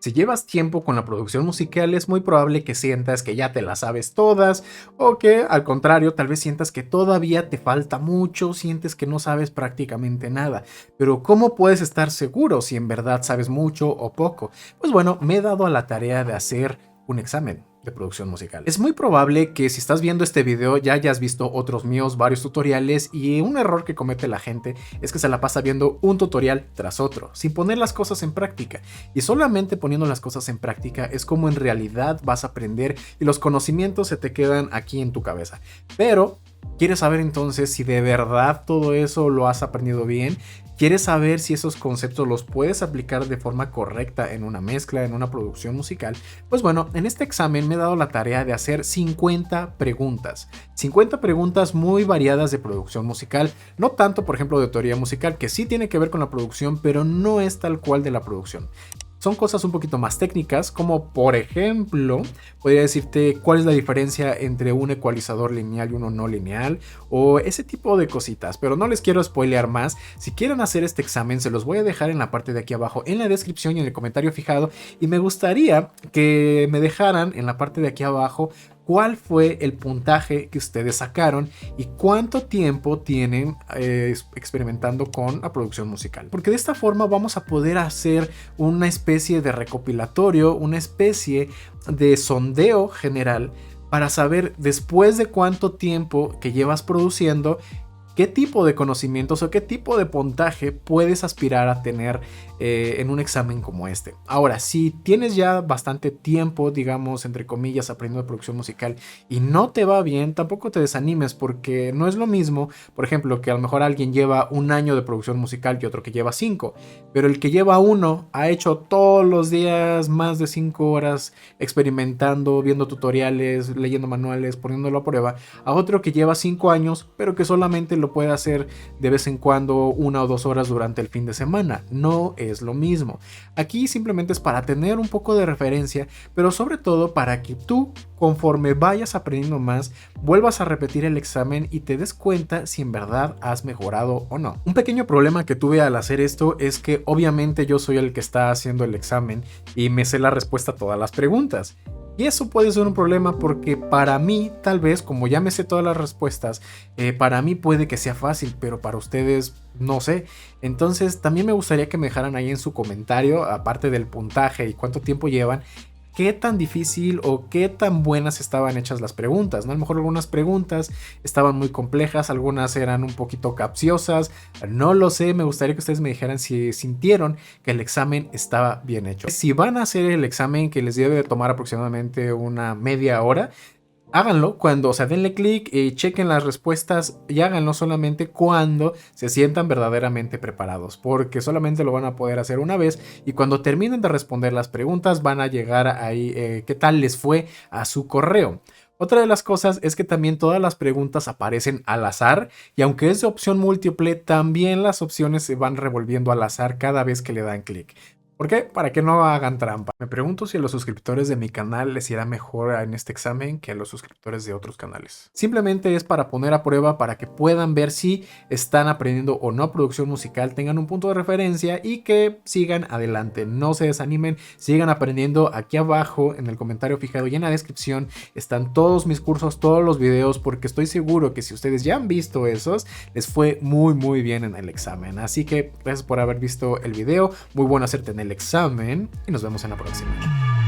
Si llevas tiempo con la producción musical, es muy probable que sientas que ya te las sabes todas o que al contrario, tal vez sientas que todavía te falta mucho, sientes que no sabes prácticamente nada. Pero ¿cómo puedes estar seguro si en verdad sabes mucho o poco? Pues bueno, me he dado a la tarea de hacer un examen de producción musical. Es muy probable que si estás viendo este video ya hayas visto otros míos, varios tutoriales, y un error que comete la gente es que se la pasa viendo un tutorial tras otro, sin poner las cosas en práctica. Y solamente poniendo las cosas en práctica es como en realidad vas a aprender y los conocimientos se te quedan aquí en tu cabeza. Pero ¿quieres saber entonces si de verdad todo eso lo has aprendido bien? ¿Quieres saber si esos conceptos los puedes aplicar de forma correcta en una mezcla, en una producción musical? Pues bueno, en este examen me he dado la tarea de hacer 50 preguntas. 50 preguntas muy variadas de producción musical. No tanto, por ejemplo, de teoría musical, que sí tiene que ver con la producción, pero no es tal cual de la producción. Son cosas un poquito más técnicas, como por ejemplo, podría decirte cuál es la diferencia entre un ecualizador lineal y uno no lineal, o ese tipo de cositas, pero no les quiero spoilear más. Si quieren hacer este examen, se los voy a dejar en la parte de aquí abajo, en la descripción y en el comentario fijado, y me gustaría que me dejaran en la parte de aquí abajo cuál fue el puntaje que ustedes sacaron y cuánto tiempo tienen experimentando con la producción musical. Porque de esta forma vamos a poder hacer una especie de recopilatorio, una especie de sondeo general para saber después de cuánto tiempo que llevas produciendo, qué tipo de conocimientos o qué tipo de puntaje puedes aspirar a tener en un examen como este. Ahora, si tienes ya bastante tiempo, digamos, entre comillas, aprendiendo producción musical y no te va bien, tampoco te desanimes, porque no es lo mismo, por ejemplo, que a lo mejor alguien lleva un año de producción musical y otro que lleva 5, pero el que lleva 1 ha hecho todos los días más de 5 horas experimentando, viendo tutoriales, leyendo manuales, poniéndolo a prueba, a otro que lleva 5 años, pero que solamente lo puede hacer de vez en cuando 1 o 2 horas durante el fin de semana. No es lo mismo. Aquí simplemente es para tener un poco de referencia, pero sobre todo para que tú, conforme vayas aprendiendo más, vuelvas a repetir el examen y te des cuenta si en verdad has mejorado o no. Un pequeño problema que tuve al hacer esto es que obviamente yo soy el que está haciendo el examen y me sé la respuesta a todas las preguntas. Y eso puede ser un problema porque para mí, tal vez, como ya me sé todas las respuestas, para mí puede que sea fácil, pero para ustedes no sé. Entonces también me gustaría que me dejaran ahí en su comentario, aparte del puntaje y cuánto tiempo llevan, qué tan difícil o qué tan buenas estaban hechas las preguntas, ¿no? A lo mejor algunas preguntas estaban muy complejas, algunas eran un poquito capciosas, no lo sé, me gustaría que ustedes me dijeran si sintieron que el examen estaba bien hecho. Si van a hacer el examen, que les debe tomar aproximadamente una media hora, háganlo cuando, o sea, denle clic y chequen las respuestas y háganlo solamente cuando se sientan verdaderamente preparados, porque solamente lo van a poder hacer una vez y cuando terminen de responder las preguntas van a llegar ahí qué tal les fue a su correo. Otra de las cosas es que también todas las preguntas aparecen al azar y aunque es de opción múltiple, también las opciones se van revolviendo al azar cada vez que le dan clic. ¿Por qué? Para que no hagan trampa. Me pregunto si a los suscriptores de mi canal les irá mejor en este examen que a los suscriptores de otros canales. Simplemente es para poner a prueba para que puedan ver si están aprendiendo o no producción musical, tengan un punto de referencia y que sigan adelante. No se desanimen, sigan aprendiendo. Aquí abajo en el comentario fijado y en la descripción están todos mis cursos, todos los videos, porque estoy seguro que si ustedes ya han visto esos, les fue muy bien en el examen. Así que gracias por haber visto el video, muy bueno hacerte en el examen y nos vemos en la próxima.